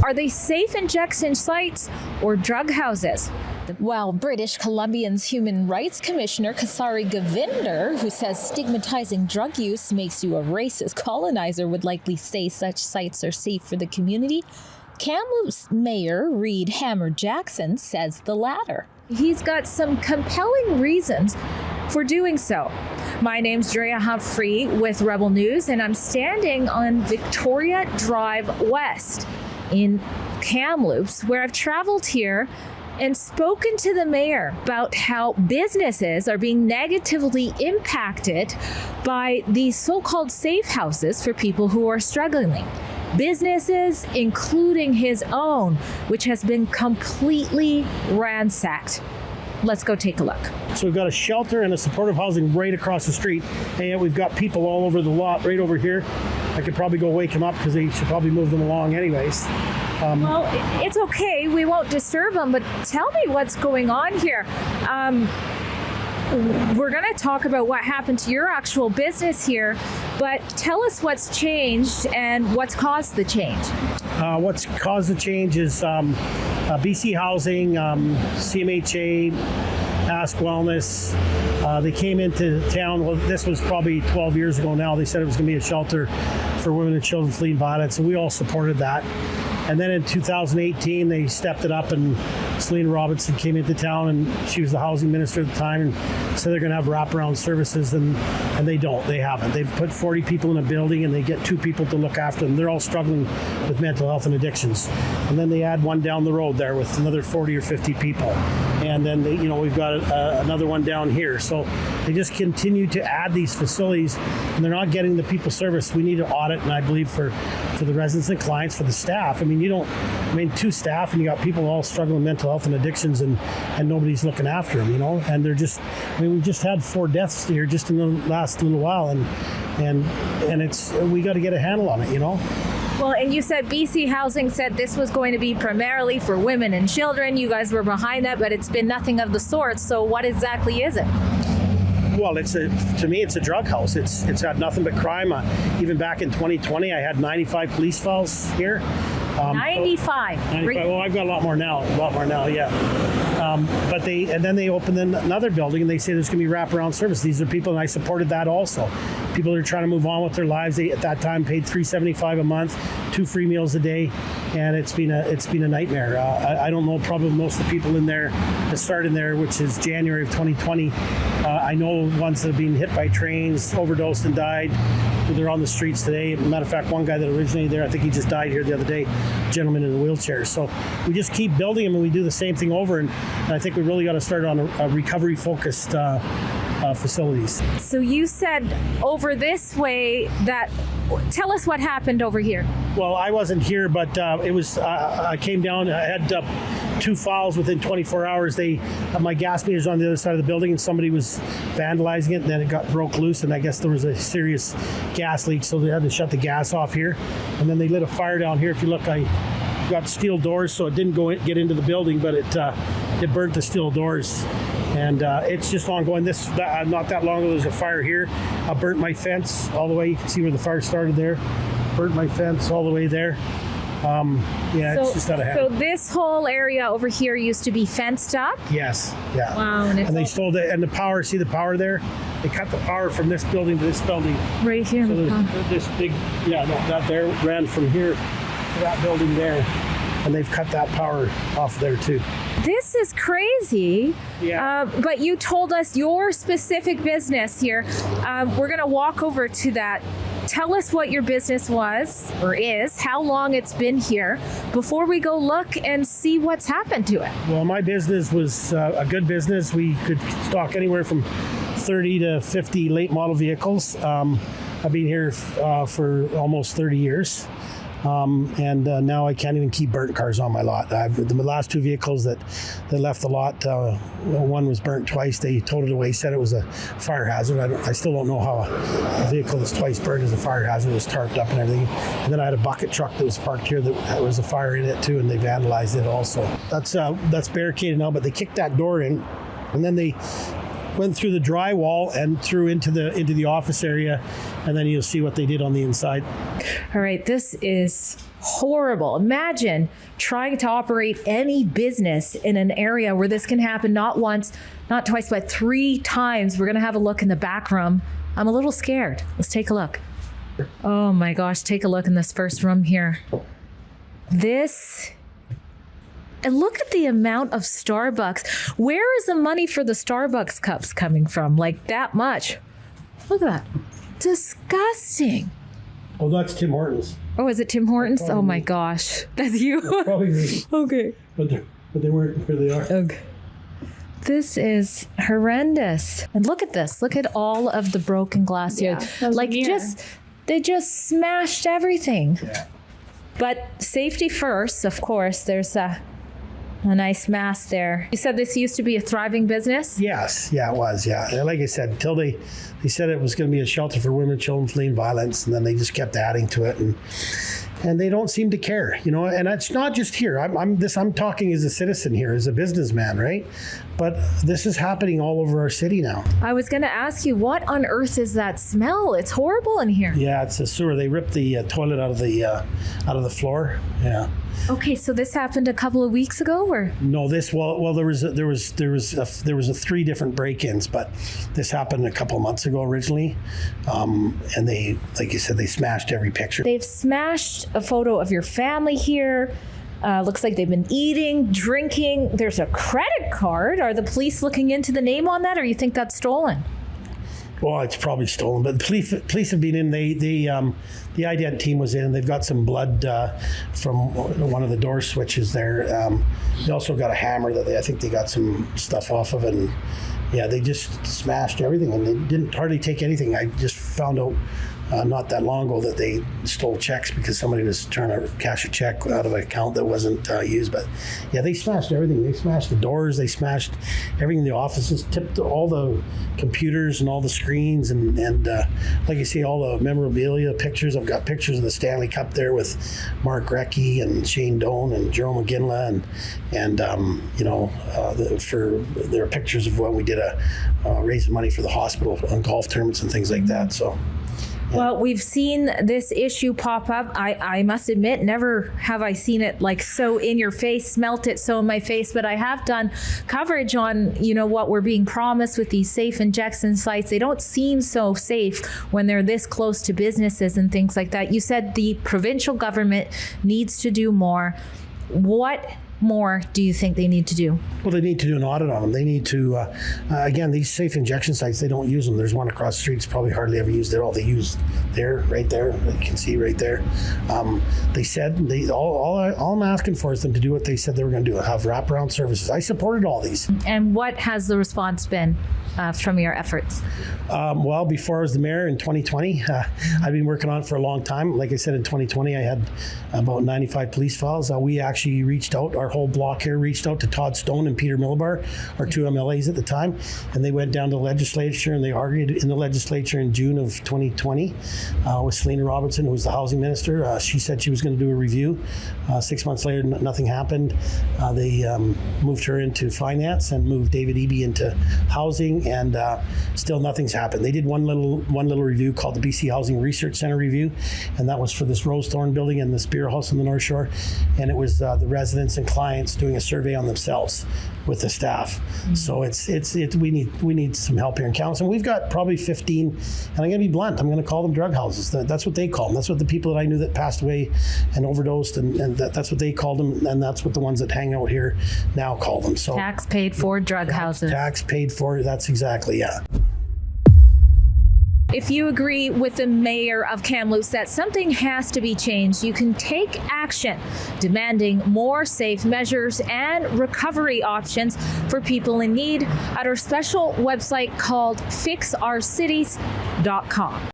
Are they safe injection sites or drug houses? Well, British Columbia's Human Rights Commissioner Kasari Govinder, who says stigmatizing drug use makes you a racist colonizer, would likely say such sites are safe for the community, Kamloops Mayor Reed Hammer Jackson says the latter. He's got some compelling reasons for doing so. My name's Drea Humphrey with Rebel News, and I'm standing on Victoria Drive West in Kamloops, where I've traveled here and spoken to the mayor about how businesses are being negatively impacted by these so-called safe houses for people who are struggling. Businesses, including his own, which has been completely ransacked. Let's go take a look. So we've got a shelter and a supportive housing right across the street, and yet we've got people all over the lot right over here. I could probably go wake them up because they should probably move them along anyways. Well, it's okay. We won't disturb them, but tell me what's going on here. We're going to talk about what happened to your actual business here, but tell us what's changed and what's caused the change. What's caused the change is B.C. Housing, CMHA, Ask Wellness. They came into town. Well, this was probably 12 years ago now. They said it was going to be a shelter for women and children fleeing violence, and we all supported that. And then in 2018, they stepped it up, and Selena Robinson came into town, and she was the housing minister at the time, and said they're going to have wraparound services, and they don't. They haven't. They've put 40 people in a building, and they get 2 people to look after them. They're all struggling with mental health and addictions. And then they add one down the road there with another 40 or 50 people. And then, we've got another one down here. So they just continue to add these facilities, and they're not getting the people service. We need to audit, and I believe for the residents and clients, for the staff. 2 staff, and you got people all struggling with mental health and addictions, and nobody's looking after them, and they're just, we just had 4 deaths here just in the last little while, and it's, we got to get a handle on it, Well, and you said BC Housing said this was going to be primarily for women and children. You guys were behind that, but it's been nothing of the sort. So what exactly is it? Well, to me, it's a drug house. It's had nothing but crime. Even back in 2020, I had 95 police files here. 95. Well, I've got a lot more now, yeah. But then they opened another building, and they say there's going to be wraparound service. These are people, and I supported that also. People that are trying to move on with their lives. They, at that time, paid $375 a month, 2 free meals a day, and it's been a nightmare. I don't know, probably most of the people in there that started in there, which is January of 2020. I know ones that have been hit by trains, overdosed, and died. They're on the streets today. Matter of fact, one guy that originated there, I think he just died here the other day, a gentleman in a wheelchair. So we just keep building them, and we do the same thing over. And I think we really got to start on a recovery-focused facilities. So you said over this way tell us what happened over here. Well, I wasn't here, but it was, I came down, I had 2 files within 24 hours. My gas meter's on the other side of the building, and somebody was vandalizing it, and then it broke loose, and I guess there was a serious gas leak, so they had to shut the gas off here. And then they lit a fire down here. If you look, I got steel doors, so it didn't get into the building, but it burnt the steel doors. And it's just ongoing. Not that long ago, there was a fire here. I burnt my fence all the way. You can see where the fire started there. Burnt my fence all the way there. It's just out of hand. So this whole area over here used to be fenced up? Yes, yeah. Wow. And they stole and the power, see the power there? They cut the power from this building to this building. Right here. So there's this big, that there ran from here to that building there. And they've cut that power off there too. This is crazy. Yeah. But you told us your specific business here. We're going to walk over to that. Tell us what your business was or is, how long it's been here, before we go look and see what's happened to it. Well, my business was a good business. We could stock anywhere from 30 to 50 late model vehicles. I've been here for almost 30 years. And now I can't even keep burnt cars on my lot. The last 2 vehicles that left the lot, one was burnt twice. They towed it away, said it was a fire hazard. I still don't know how a vehicle that's twice burnt is a fire hazard. It was tarped up and everything. And then I had a bucket truck that was parked here that was a fire in it too, and they vandalized it also. That's barricaded now, but they kicked that door in, and then they went through the drywall and through into the office area, and then you'll see what they did on the inside. All right, this is horrible. Imagine trying to operate any business in an area where this can happen not once, not twice, but 3 times. We're going to have a look in the back room. I'm a little scared. Let's take a look. Oh my gosh, take a look in this first room here. And look at the amount of Starbucks. Where is the money for the Starbucks cups coming from? Like that much. Look at that. Disgusting. Oh, that's Tim Hortons. Oh, is it Tim Hortons? Oh my gosh. That's you? Probably me. Okay. But they weren't where they are. Okay. This is horrendous. And look at this. Look at all of the broken glass here. Like they just smashed everything. Yeah. But safety first, of course. There's a nice mask there. You said this used to be a thriving business? Yes, yeah, it was, yeah. And like I said, until they said it was going to be a shelter for women and children fleeing violence, and then they just kept adding to it, and they don't seem to care, you know. And it's not just here. I'm talking as a citizen here, as a businessman, right? But this is happening all over our city now. I was going to ask you, what on earth is that smell? It's horrible in here. Yeah, it's a sewer. They ripped the toilet out of the floor. Yeah. Okay, so this happened a couple of weeks ago, or no? There was 3 different break-ins, but this happened a couple of months ago originally, and they, like you said, they smashed every picture. They've smashed a photo of your family here. Looks like they've been eating, drinking. There's a credit card. Are the police looking into the name on that, or you think that's stolen? Well, it's probably stolen, but the police have been in. The ident team was in. They've got some blood from one of the door switches there. They also got a hammer that I think they got some stuff off of, and yeah, they just smashed everything, and they didn't hardly take anything. I just found out not that long ago that they stole checks because somebody was trying to cash a check out of an account that wasn't used. But yeah, they smashed everything. They smashed the doors. They smashed everything in the offices, tipped all the computers and all the screens, and like you see, all the memorabilia pictures. I've got pictures of the Stanley Cup there with Mark Recchi and Shane Doan and Jerome McGinley, and there are pictures of when we did raising money for the hospital on golf tournaments and things like that. So. Well, we've seen this issue pop up. I must admit, never have I seen it like so in your face, smelt it so in my face, but I have done coverage on, what we're being promised with these safe injection sites. They don't seem so safe when they're this close to businesses and things like that. You said the provincial government needs to do more. What more do you think they need to do? Well, they need to do an audit on them. They need to, again, these safe injection sites, they don't use them. There's one across the street. It's probably hardly ever used there. All they use there, right there, you can see right there. They said, all I'm asking for is them to do what they said they were going to do, have wraparound services. I supported all these. And what has the response been from your efforts? Well, before I was the mayor in 2020, I've been working on it for a long time. Like I said, in 2020, I had about 95 police files. We actually reached out, our whole block here reached out to Todd Stone and Peter Millibar, our 2 MLAs at the time, and they went down to the legislature and they argued in the legislature in June of 2020 with Selena Robertson, who was the housing minister. She said she was going to do a review. 6 months later, nothing happened. They moved her into finance and moved David Eby into housing, and still nothing's happened. They did one little review called the BC Housing Research Center review, and that was for this Rosethorn building and this beer house on the North Shore, and it was the residents and clients doing a survey on themselves with the staff. Mm-hmm. So we need some help here in council. We've got probably 15, and I'm going to be blunt, I'm going to call them drug houses. That's what they call them. That's what the people that I knew that passed away and overdosed, and that's what they called them, and that's what the ones that hang out here now call them. So tax paid for drug houses. Tax paid for, that's exactly, yeah. If you agree with the mayor of Kamloops that something has to be changed, you can take action, demanding more safe measures and recovery options for people in need at our special website called fixourcities.com.